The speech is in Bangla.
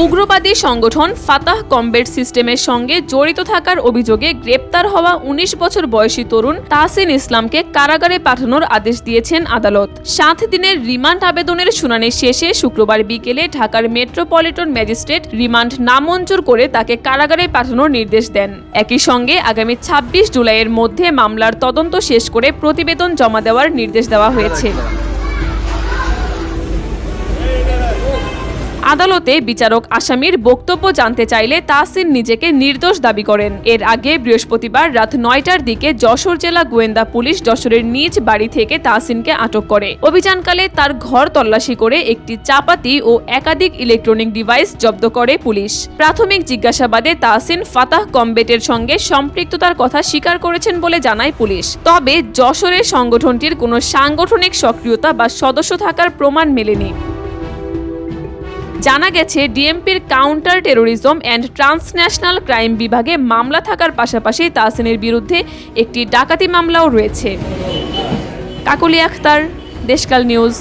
উগ্রবাদী সংগঠন ফাতাহ কমব্যাট সিস্টেমের সঙ্গে জড়িত থাকার অভিযোগে গ্রেপ্তার হওয়া ১৯ বছর বয়সী তরুণ তাহসিন ইসলামকে কারাগারে পাঠানোর আদেশ দিয়েছেন আদালত। ৭ দিনের রিমান্ড আবেদনের শুনানি শেষে শুক্রবার বিকেলে ঢাকার মেট্রোপলিটন ম্যাজিস্ট্রেট রিমান্ড নামঞ্জুর করে তাকে কারাগারে পাঠানোর নির্দেশ দেন। একই সঙ্গে আগামী ২৬ জুলাইয়ের মধ্যে মামলার তদন্ত শেষ করে প্রতিবেদন জমা দেওয়ার নির্দেশ দেওয়া হয়েছে। আদালতে বিচারক আসামির বক্তব্য জানতে চাইলে তাহসিন নিজেকে নির্দোষ দাবি করেন। এর আগে বৃহস্পতিবার রাত ৯টার দিকে যশোর জেলা গোয়েন্দা পুলিশ যশোরের নিজ বাড়ি থেকে তাহসিনকে আটক করে। অভিযানকালে তার ঘর তল্লাশি করে একটি চাপাতি ও একাধিক ইলেকট্রনিক ডিভাইস জব্দ করে পুলিশ। প্রাথমিক জিজ্ঞাসাবাদে তাহসিন ফাতাহ কমব্যাটের সঙ্গে সম্পৃক্ততার কথা স্বীকার করেছেন বলে জানায় পুলিশ। তবে যশোরের সংগঠনটির কোনো সাংগঠনিক সক্রিয়তা বা সদস্য থাকার প্রমাণ মেলেনি। জানা গেছে, ডিএমপির counter terrorism and transnational crime বিভাগে মামলা থাকার পাশাপাশি তাহসিনের বিরুদ্ধে একটি ডাকাতি মামলাও রয়েছে। কাকলি আখতার, দেশকাল নিউজ।